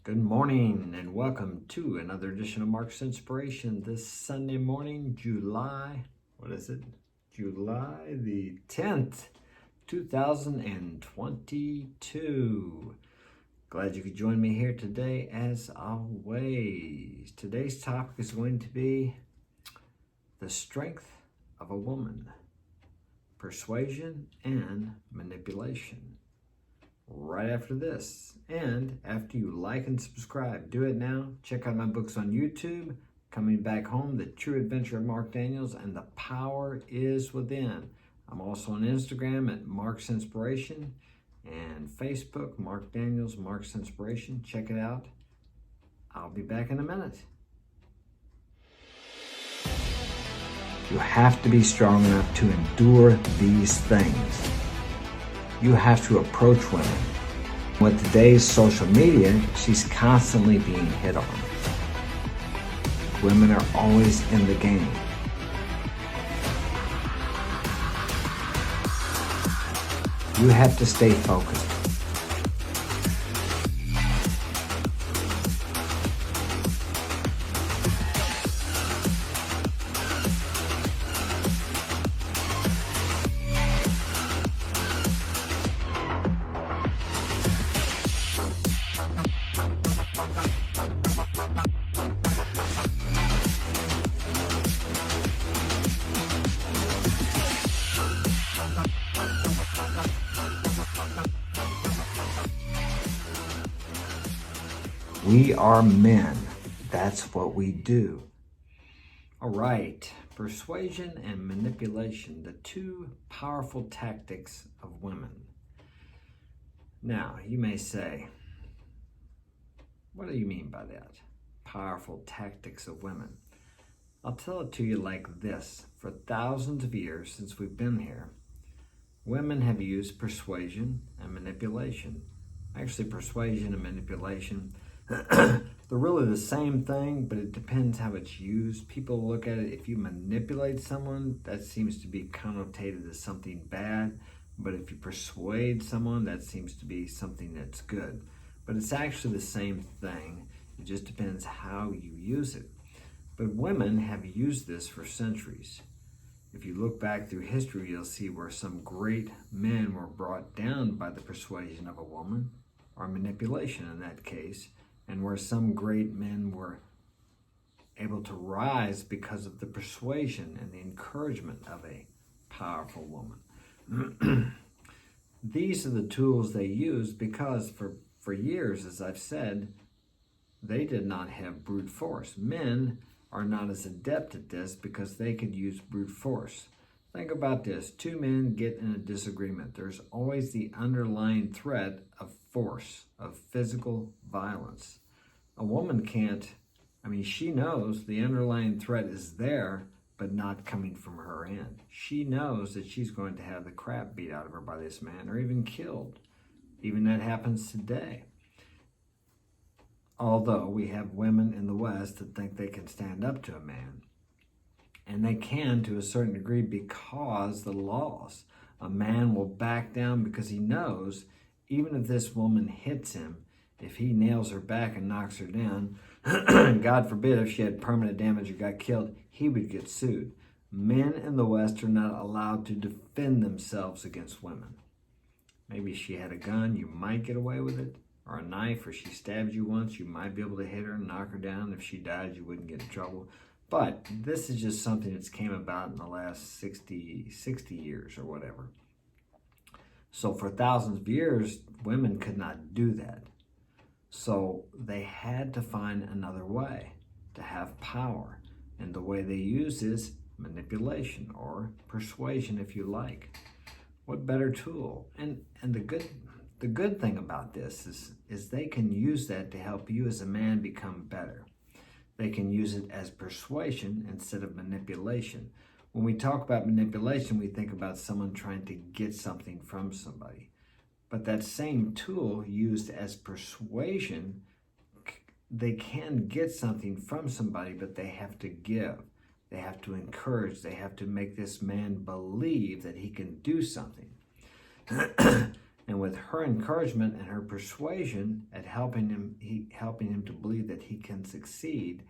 Good morning and welcome to another edition of Mark's Inspiration this Sunday morning, July the 10th, 2022. Glad you could join me here today as always. Today's topic is going to be the strength of a woman, persuasion and manipulation. Right after this, and after you like and subscribe, do it now. Check out my books on YouTube, Coming Back Home, The True Adventure of Mark Daniels, and The Power is Within. I'm also on Instagram at Mark's Inspiration and Facebook, Mark Daniels, Mark's Inspiration. Check it out. I'll be back in a minute. You have to be strong enough to endure these things. You have to approach women. With today's social media, she's constantly being hit on. Women are always in the game. You have to stay focused. We are men. That's what we do. All right, persuasion and manipulation, the two powerful tactics of women. Now, you may say, what do you mean by that? Powerful tactics of women. I'll tell it to you like this. For thousands of years since we've been here, women have used persuasion and manipulation. Actually, persuasion and manipulation, they're really the same thing, but it depends how it's used. People look at it, if you manipulate someone, that seems to be connotated as something bad. But if you persuade someone, that seems to be something that's good. But it's actually the same thing. It just depends how you use it. But women have used this for centuries. If you look back through history, you'll see where some great men were brought down by the persuasion of a woman, or manipulation in that case, and where some great men were able to rise because of the persuasion and the encouragement of a powerful woman. These are the tools they used because for years, as I've said, they did not have brute force. Men are not as adept at this because they could use brute force. Think about this. Two men get in a disagreement. There's always the underlying threat of force, of physical violence. A woman can't, she knows the underlying threat is there, but not coming from her end. She knows that she's going to have the crap beat out of her by this man or even killed. Even that happens today. Although we have women in the West that think they can stand up to a man. And they can to a certain degree because the laws. A man will back down because he knows even if this woman hits him, if he nails her back and knocks her down, God forbid if she had permanent damage or got killed, he would get sued. Men in the West are not allowed to defend themselves against women. Maybe she had a gun, you might get away with it, or a knife, or she stabbed you once, you might be able to hit her and knock her down. If she died, you wouldn't get in trouble. But this is just something that's came about in the last 60 years or whatever. So for thousands of years, women could not do that. So they had to find another way to have power. And the way they use is manipulation or persuasion, if you like. What better tool? And the good thing about this is they can use that to help you as a man become better. They can use it as persuasion instead of manipulation. When we talk about manipulation, we think about someone trying to get something from somebody. But that same tool used as persuasion, they can get something from somebody, but they have to give. They have to encourage. They have to make this man believe that he can do something. And with her encouragement and her persuasion at helping him to believe that he can succeed,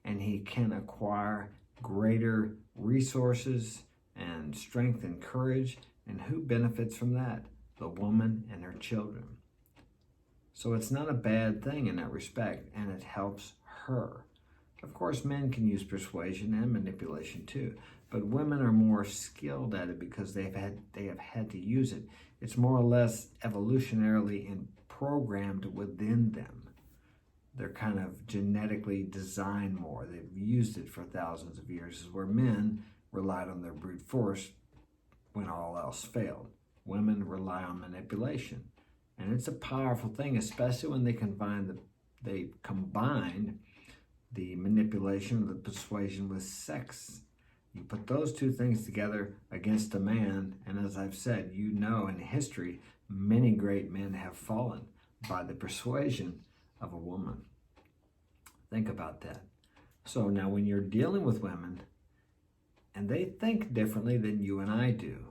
and he can acquire greater resources and strength and courage. And who benefits from that? The woman and her children. So it's not a bad thing in that respect, and it helps her. Of course, men can use persuasion and manipulation too, but women are more skilled at it because they have had to use it. It's more or less evolutionarily programmed within them. They're kind of genetically designed more. They've used it for thousands of years, where men relied on their brute force when all else failed. Women rely on manipulation. And it's a powerful thing, especially when they combine the manipulation, the persuasion with sex. You put those two things together against a man, and as I've said, in history, many great men have fallen by the persuasion of a woman. Think about that. So now when you're dealing with women, and they think differently than you and I do,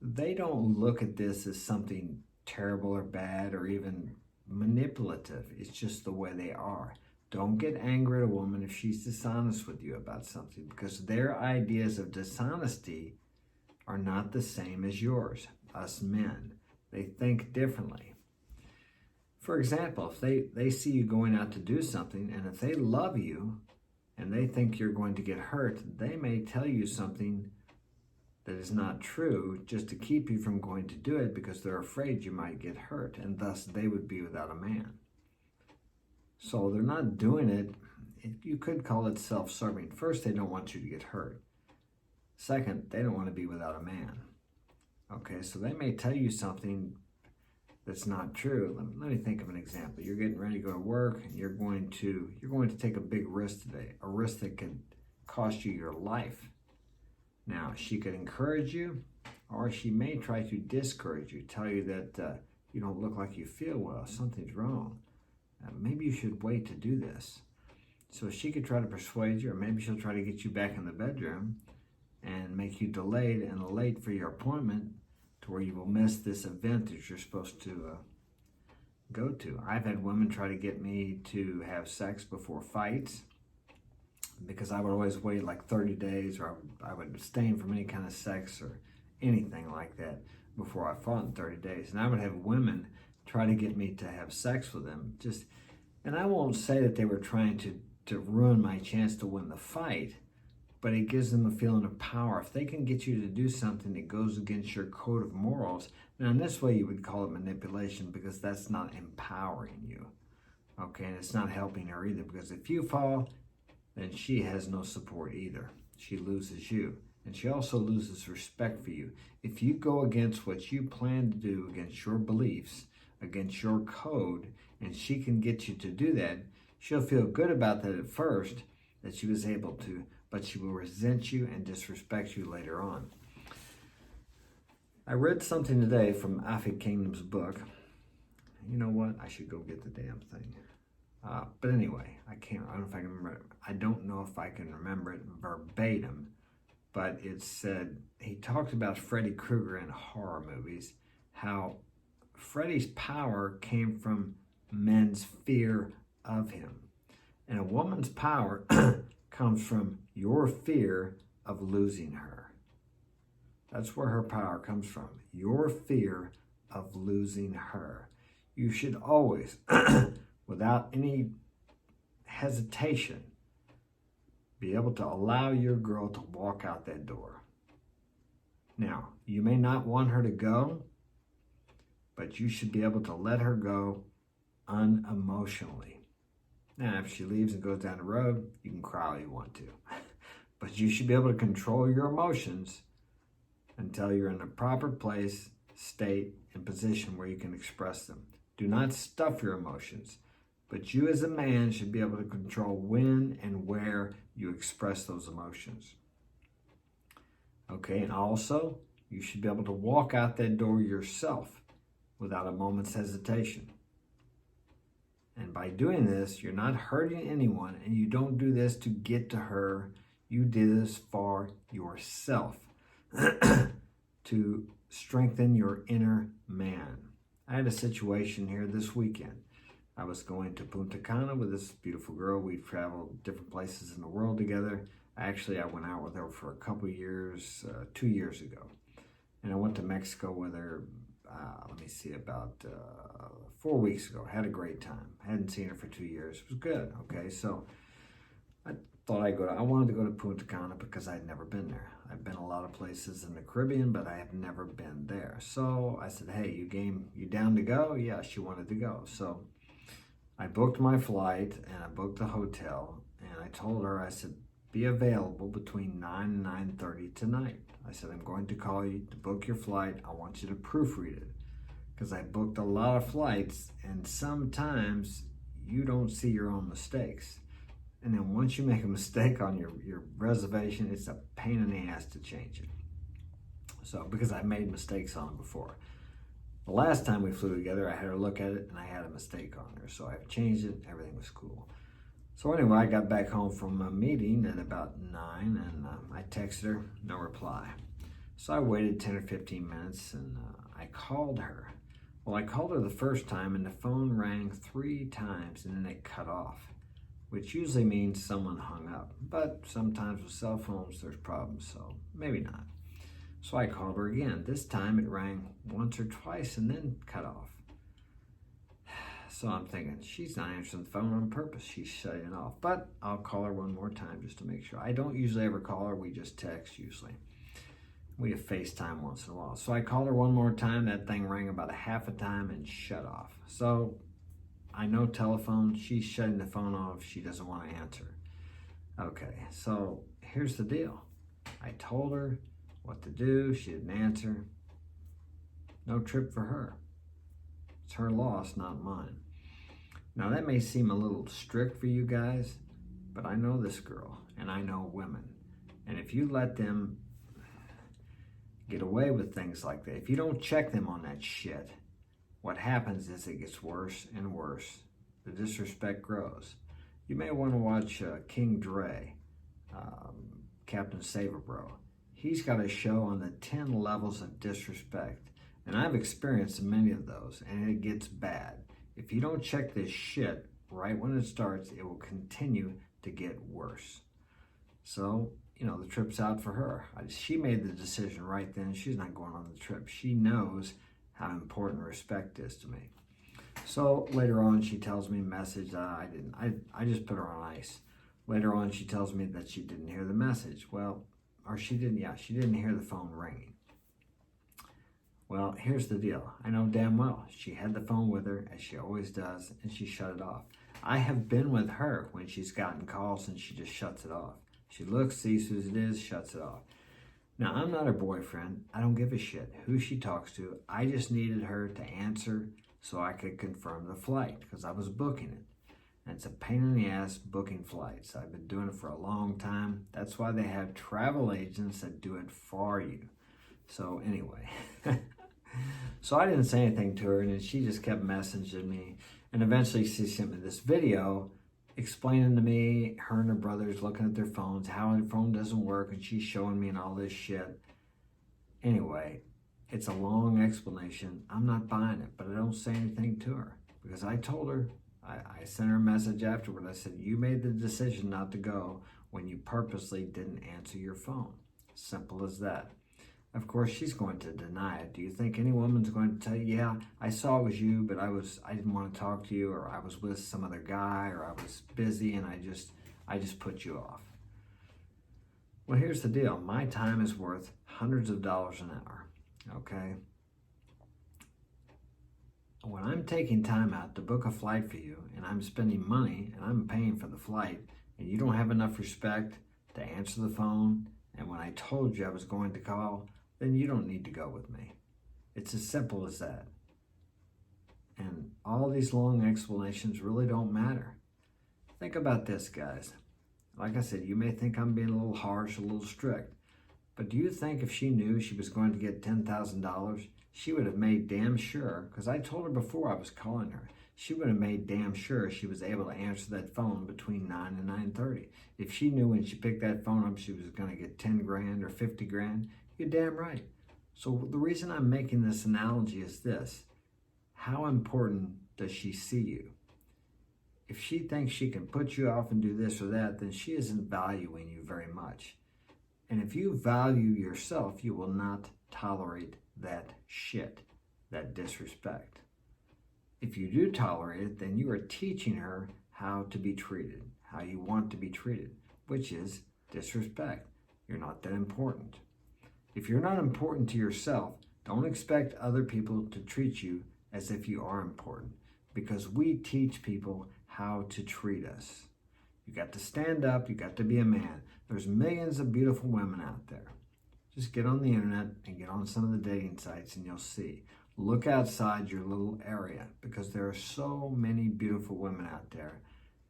they don't look at this as something terrible or bad or even manipulative. It's just the way they are. Don't get angry at a woman if she's dishonest with you about something, because their ideas of dishonesty are not the same as yours, us men. They think differently. For example, if they see you going out to do something, and if they love you and they think you're going to get hurt, they may tell you something that is not true just to keep you from going to do it, because they're afraid you might get hurt, and thus they would be without a man. So they're not doing it. You could call it self-serving. First, they don't want you to get hurt. Second, they don't want to be without a man. Okay, so they may tell you something that's not true. Let me think of an example. You're getting ready to go to work, and you're going to take a big risk today, a risk that could cost you your life. Now, she could encourage you, or she may try to discourage you, tell you that you don't look like you feel well, something's wrong. Maybe you should wait to do this. So she could try to persuade you, or maybe she'll try to get you back in the bedroom and make you delayed and late for your appointment, to where you will miss this event that you're supposed to go to. I've had women try to get me to have sex before fights, because I would always wait like 30 days, or I would abstain from any kind of sex or anything like that before I fought in 30 days. And I would have women try to get me to have sex with them. And I won't say that they were trying to ruin my chance to win the fight, but it gives them a feeling of power. If they can get you to do something that goes against your code of morals, now in this way you would call it manipulation, because that's not empowering you. Okay, and it's not helping her either, because if you fall, then she has no support either. She loses you. And she also loses respect for you. If you go against what you plan to do, against your beliefs, against your code, and she can get you to do that, she'll feel good about that at first, that she was able to, but she will resent you and disrespect you later on. I read something today from Afi Kingdom's book. You know what? I should go get the damn thing. But anyway, I don't know if I can remember it verbatim, but it said, he talked about Freddy Krueger in horror movies, how Freddy's power came from men's fear of him. And a woman's power comes from your fear of losing her. That's where her power comes from, your fear of losing her. You should always, without any hesitation, be able to allow your girl to walk out that door. Now, you may not want her to go, but you should be able to let her go unemotionally. Now, if she leaves and goes down the road, you can cry all you want to. But you should be able to control your emotions until you're in the proper place, state, and position where you can express them. Do not stuff your emotions, but you as a man should be able to control when and where you express those emotions. Okay, and also, you should be able to walk out that door yourself without a moment's hesitation. And by doing this, you're not hurting anyone, and you don't do this to get to her. You do this for yourself, to strengthen your inner man. I had a situation here this weekend. I was going to Punta Cana with this beautiful girl. We've traveled different places in the world together. Actually, I went out with her for a couple years, 2 years ago. And I went to Mexico with her, about 4 weeks ago. Had a great time. Hadn't seen her for 2 years. It was good, okay? So I thought I wanted to go to Punta Cana because I'd never been there. I've been a lot of places in the Caribbean, but I have never been there. So I said, hey, you down to go? Yeah, she wanted to go. So I booked my flight and I booked the hotel, and I told her, I said, be available between 9 and 9:30 tonight. I said, I'm going to call you to book your flight. I want you to proofread it, because I booked a lot of flights, and sometimes you don't see your own mistakes. And then once you make a mistake on your reservation, it's a pain in the ass to change it. So, because I made mistakes on it before. The last time we flew together, I had her look at it, and I had a mistake on there. So I changed it, everything was cool. So anyway, I got back home from a meeting at about 9, and I texted her, no reply. So I waited 10 or 15 minutes, and I called her. Well, I called her the first time, and the phone rang 3 times, and then it cut off, which usually means someone hung up. But sometimes with cell phones, there's problems, so maybe not. So I called her again. This time it rang once or twice and then cut off. So I'm thinking, she's not answering the phone on purpose. She's shutting it off. But I'll call her one more time just to make sure. I don't usually ever call her. We just text usually. We have FaceTime once in a while. So I called her one more time. That thing rang about a half a time and shut off. So I know telephone. She's shutting the phone off. She doesn't want to answer. Okay, so here's the deal. I told her what to do. She didn't answer. No trip for her. It's her loss, not mine. Now that may seem a little strict for you guys, but I know this girl and I know women. And if you let them get away with things like that, if you don't check them on that shit, what happens is it gets worse and worse. The disrespect grows. You may want to watch King Dre, Captain Saverbro. He's got a show on the 10 levels of disrespect. And I've experienced many of those, and it gets bad. If you don't check this shit right when it starts, it will continue to get worse. So, the trip's out for her. She made the decision right then. She's not going on the trip. She knows how important respect is to me. So later on, she tells me a message. I just put her on ice. Later on, she tells me that she didn't hear the message. She didn't hear the phone ringing. Well, here's the deal. I know damn well she had the phone with her, as she always does, and she shut it off. I have been with her when she's gotten calls and she just shuts it off. She looks, sees who it is, shuts it off. Now, I'm not her boyfriend. I don't give a shit who she talks to. I just needed her to answer so I could confirm the flight, because I was booking it. And it's a pain in the ass booking flights. I've been doing it for a long time. That's why they have travel agents that do it for you. So anyway, so I didn't say anything to her, and then she just kept messaging me. And eventually she sent me this video explaining to me, her and her brothers looking at their phones, how their phone doesn't work, and she's showing me and all this shit. Anyway, it's a long explanation. I'm not buying it, but I don't say anything to her, because I told her, I sent her a message afterward. I said, you made the decision not to go when you purposely didn't answer your phone. Simple as that. Of course, she's going to deny it. Do you think any woman's going to tell you, yeah, I saw it was you, but I didn't want to talk to you, or I was with some other guy, or I was busy and I just put you off? Well, here's the deal. My time is worth hundreds of dollars an hour, okay? When I'm taking time out to book a flight for you, and I'm spending money and I'm paying for the flight, and you don't have enough respect to answer the phone, and when I told you I was going to call, then you don't need to go with me. It's as simple as that. And all these long explanations really don't matter. Think about this, guys. Like I said, you may think I'm being a little harsh, a little strict, but do you think if she knew she was going to get $10,000, she would have made damn sure, because I told her before I was calling her, she would have made damn sure she was able to answer that phone between 9 and 9:30. If she knew when she picked that phone up she was going to get 10 grand or 50 grand, you're damn right. So the reason I'm making this analogy is this. How important does she see you? If she thinks she can put you off and do this or that, then she isn't valuing you very much. And if you value yourself, you will not tolerate that shit, that disrespect. If you do tolerate it, then you are teaching her how to be treated, how you want to be treated, which is disrespect. You're not that important. If you're not important to yourself, don't expect other people to treat you as if you are important, because we teach people how to treat us. You got to stand up, you got to be a man. There's millions of beautiful women out there. Just get on the internet and get on some of the dating sites and you'll see. Look outside your little area, because there are so many beautiful women out there.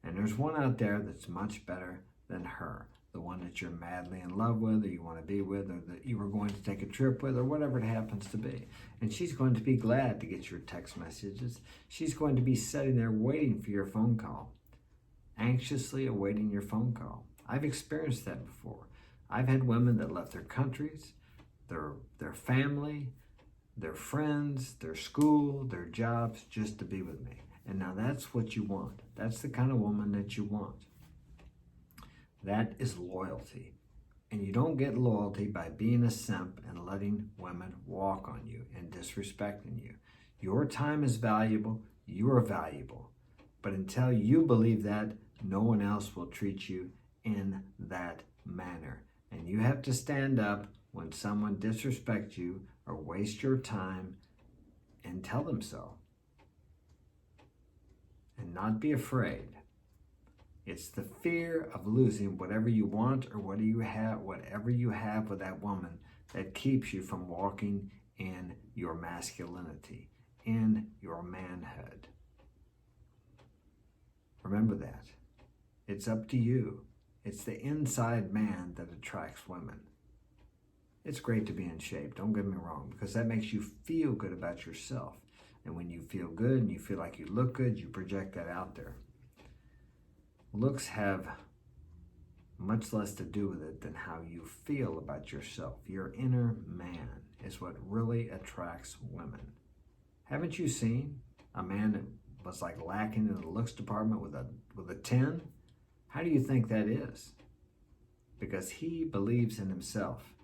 And there's one out there that's much better than her. The one that you're madly in love with, or you want to be with, or that you were going to take a trip with, or whatever it happens to be. And she's going to be glad to get your text messages. She's going to be sitting there waiting for your phone call, anxiously awaiting your phone call. I've experienced that before. I've had women that left their countries, their family, their friends, their school, their jobs, just to be with me. And now that's what you want. That's the kind of woman that you want. That is loyalty. And you don't get loyalty by being a simp and letting women walk on you and disrespecting you. Your time is valuable. You are valuable. But until you believe that, no one else will treat you in that manner. And you have to stand up when someone disrespects you or waste your time and tell them so. And not be afraid. It's the fear of losing whatever you want or whatever you have with that woman that keeps you from walking in your masculinity, in your manhood. Remember that. It's up to you. It's the inside man that attracts women. It's great to be in shape, don't get me wrong, because that makes you feel good about yourself. And when you feel good and you feel like you look good, you project that out there. Looks have much less to do with it than how you feel about yourself. Your inner man is what really attracts women. Haven't you seen a man that was like lacking in the looks department with a 10? How do you think that is? Because he believes in himself.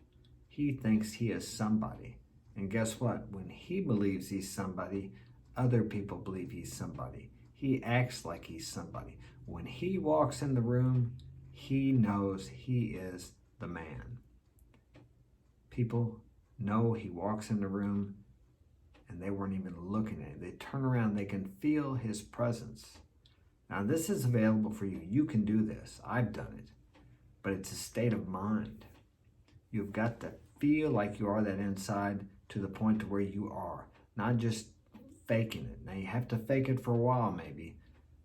He thinks he is somebody. And guess what? When he believes he's somebody, other people believe he's somebody. He acts like he's somebody. When he walks in the room, he knows he is the man. People know he walks in the room and they weren't even looking at it. They turn around, they can feel his presence. Now this is available for you. You can do this. I've done it. But it's a state of mind. You've got to feel like you are that inside to the point to where you are, not just faking it. Now you have to fake it for a while maybe,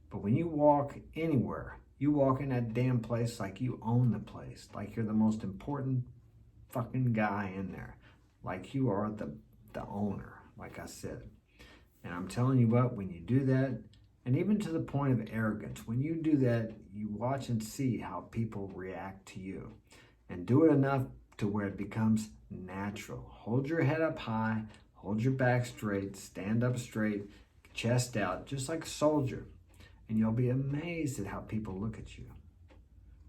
but when you walk anywhere, you walk in that damn place like you own the place, like you're the most important fucking guy in there, like you are the owner, like I said. And I'm telling you what, when you do that, and even to the point of arrogance, when you do that, you watch and see how people react to you. And do it enough to where it becomes natural. Hold your head up high, hold your back straight, stand up straight, chest out, just like a soldier. And you'll be amazed at how people look at you.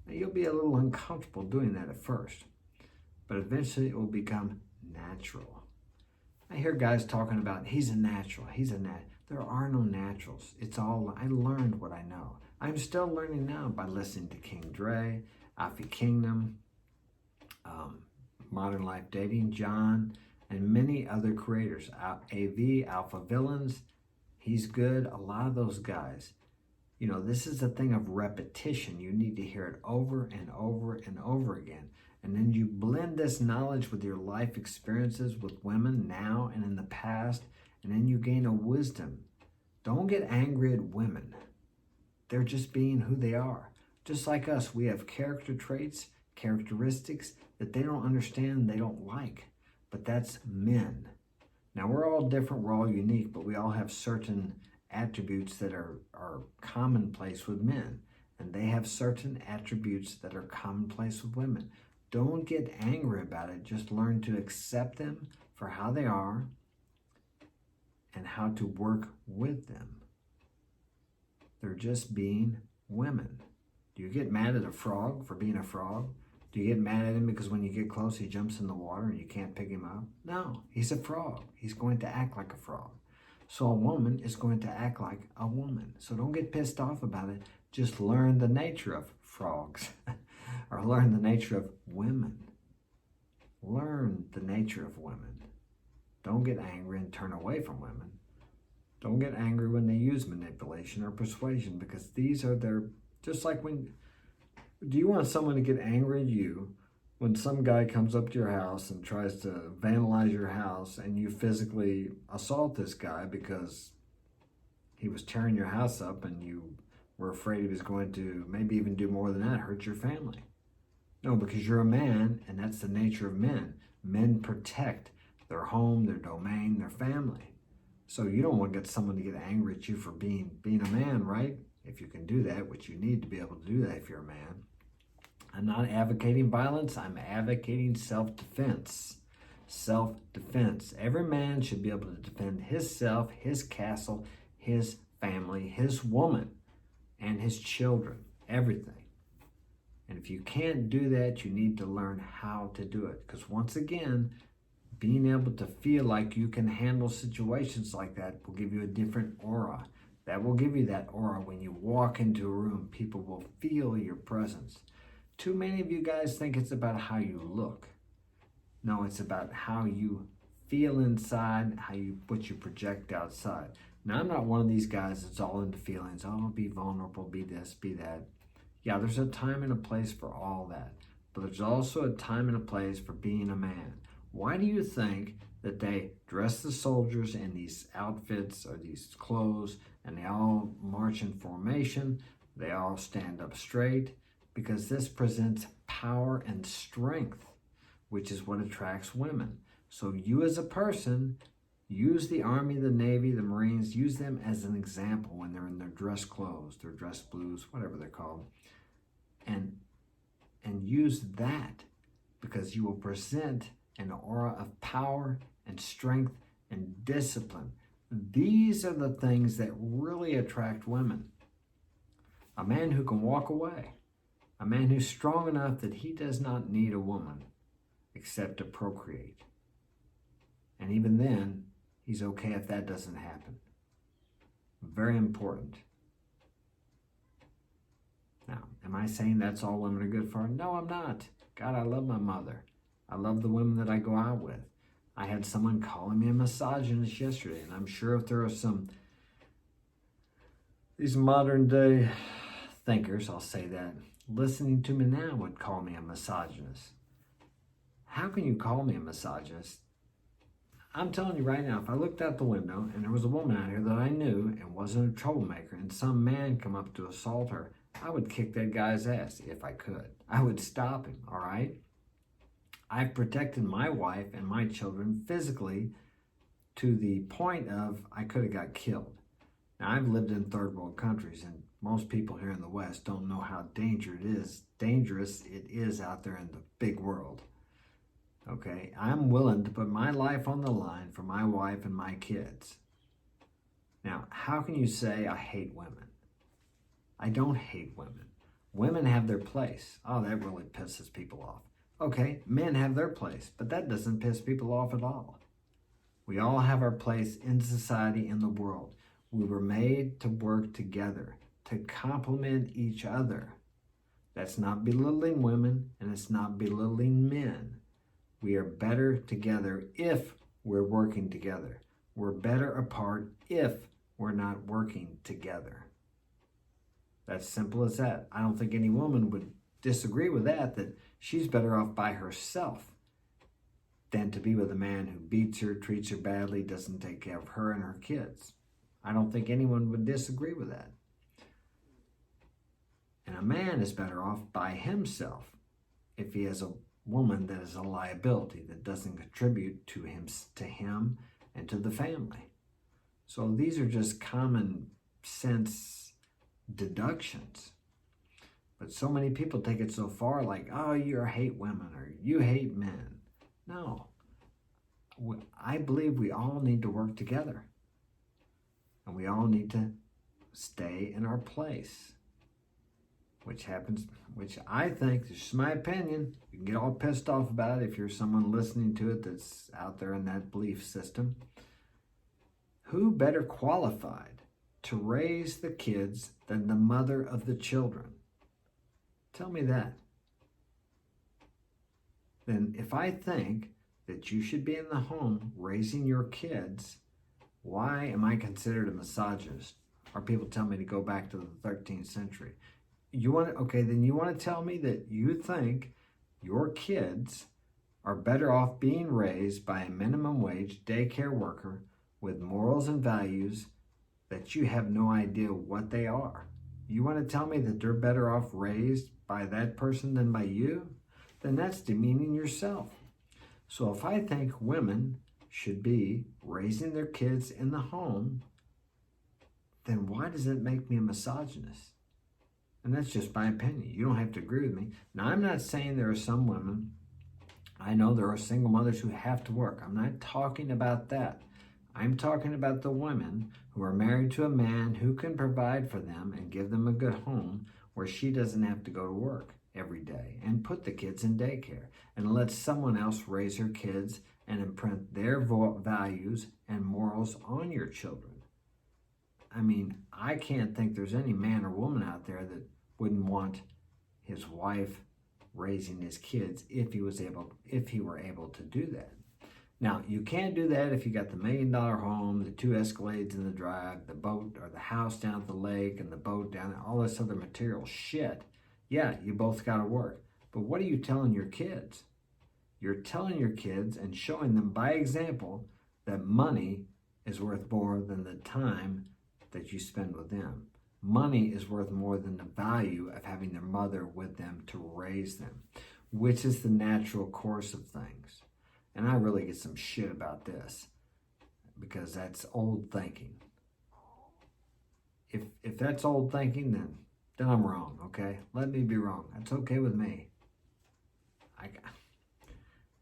Now, you'll be a little uncomfortable doing that at first, but eventually it will become natural. I hear guys talking about, he's a natural. There are no naturals. It's all, I learned what I know. I'm still learning now by listening to King Dre, Alfie Kingdom, Modern Life Dating, John, and many other creators. AV, Alpha Villains, he's good. A lot of those guys. You know, this is a thing of repetition. You need to hear it over and over and over again. And then you blend this knowledge with your life experiences with women now and in the past, and then you gain a wisdom. Don't get angry at women. They're just being who they are. Just like us, we have character traits, characteristics that they don't understand, they don't like. But that's men. Now, we're all different, we're all unique, but we all have certain attributes that are commonplace with men. And they have certain attributes that are commonplace with women. Don't get angry about it. Just learn to accept them for how they are and how to work with them. They're just being women. Do you get mad at a frog for being a frog? Do you get mad at him because when you get close he jumps in the water and you can't pick him up? No, he's a frog. He's going to act like a frog. So a woman is going to act like a woman. So don't get pissed off about it. Just learn the nature of frogs or learn the nature of women. Learn the nature of women. Don't get angry and turn away from women. Don't get angry when they use manipulation or persuasion, because these are their, just like when, do you want someone to get angry at you when some guy comes up to your house and tries to vandalize your house and you physically assault this guy because he was tearing your house up and you were afraid he was going to maybe even do more than that, hurt your family? No, because you're a man, and that's the nature of men. Men protect their home, their domain, their family. So you don't want to get someone to get angry at you for being a man, right? If you can do that, which you need to be able to do that if you're a man. I'm not advocating violence. I'm advocating self-defense. Self-defense. Every man should be able to defend himself, his castle, his family, his woman, and his children, everything. And if you can't do that, you need to learn how to do it. Because once again, being able to feel like you can handle situations like that will give you a different aura. That will give you that aura when you walk into a room. People will feel your presence. Too many of you guys think it's about how you look. No, it's about how you feel inside, what you project outside. Now, I'm not one of these guys that's all into feelings. Oh, be vulnerable, be this, be that. Yeah, there's a time and a place for all that. But there's also a time and a place for being a man. Why do you think that they dress the soldiers in these outfits or these clothes and they all march in formation? They all stand up straight, because this presents power and strength, which is what attracts women. So you as a person, use the Army, the Navy, the Marines, use them as an example when they're in their dress clothes, their dress blues, whatever they're called. And use that, because you will present an aura of power and strength and discipline. These are the things that really attract women. A man who can walk away. A man who's strong enough that he does not need a woman except to procreate. And even then, he's okay if that doesn't happen. Very important. Now, am I saying that's all women are good for? No, I'm not. God, I love my mother. I love the women that I go out with. I had someone calling me a misogynist yesterday, and I'm sure if there are these modern day thinkers, I'll say that, listening to me now would call me a misogynist. How can you call me a misogynist? I'm telling you right now, if I looked out the window and there was a woman out here that I knew and wasn't a troublemaker and some man come up to assault her, I would kick that guy's ass if I could. I would stop him, all right? I've protected my wife and my children physically to the point of I could have got killed. Now, I've lived in third world countries, and most people here in the West don't know how dangerous it is out there in the big world. Okay, I'm willing to put my life on the line for my wife and my kids. Now, how can you say I hate women? I don't hate women. Women have their place. Oh, that really pisses people off. Okay, men have their place, but that doesn't piss people off at all. We all have our place in society, in the world. We were made to work together, to complement each other. That's not belittling women, and it's not belittling men. We are better together if we're working together. We're better apart if we're not working together. That's simple as that. I don't think any woman would disagree with that she's better off by herself than to be with a man who beats her, treats her badly, doesn't take care of her and her kids. I don't think anyone would disagree with that. And a man is better off by himself if he has a woman that is a liability, that doesn't contribute to him and to the family. So these are just common sense deductions. But so many people take it so far, like, oh, you hate women or you hate men. No. I believe we all need to work together. And we all need to stay in our place. Which I think, this is my opinion, you can get all pissed off about it if you're someone listening to it that's out there in that belief system. Who better qualified to raise the kids than the mother of the children? Tell me that. Then if I think that you should be in the home raising your kids, why am I considered a misogynist? Or people tell me to go back to the 13th century. Then you want to tell me that you think your kids are better off being raised by a minimum wage daycare worker with morals and values that you have no idea what they are. You want to tell me that they're better off raised by that person than by you? Then that's demeaning yourself. So if I think women should be raising their kids in the home, then why does it make me a misogynist? And that's just my opinion. You don't have to agree with me. Now, I'm not saying there are some women, I know there are single mothers who have to work. I'm not talking about that. I'm talking about the women who are married to a man who can provide for them and give them a good home where she doesn't have to go to work every day and put the kids in daycare and let someone else raise her kids and imprint their values and morals on your children. I mean, I can't think there's any man or woman out there that wouldn't want his wife raising his kids if he were able to do that. Now, you can't do that if you got the $1 million home, the 2 Escalades in the drive, the boat or the house down at the lake and the boat down there, all this other material shit. Yeah, you both got to work. But what are you telling your kids? You're telling your kids and showing them by example that money is worth more than the time that you spend with them. Money is worth more than the value of having their mother with them to raise them, which is the natural course of things. And I really get some shit about this because that's old thinking. If that's old thinking, then I'm wrong, okay? Let me be wrong. That's okay with me.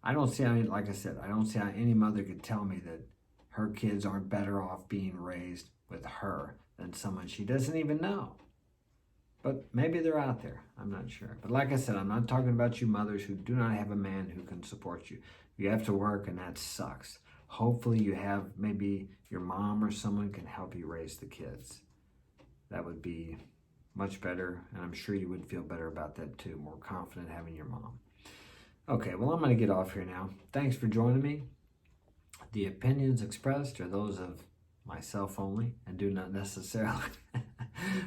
I don't see how, like I said, I don't see how any mother could tell me that her kids aren't better off being raised with her than someone she doesn't even know. But maybe they're out there. I'm not sure. But like I said, I'm not talking about you mothers who do not have a man who can support you. You have to work, and that sucks. Hopefully you have maybe your mom or someone can help you raise the kids. That would be much better, and I'm sure you would feel better about that too, more confident having your mom. Okay, well, I'm going to get off here now. Thanks for joining me. The opinions expressed are those of myself only and do not necessarily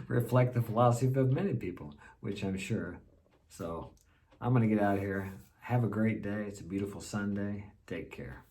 reflect the philosophy of many people, which I'm sure. So I'm going to get out of here. Have a great day. It's a beautiful Sunday. Take care.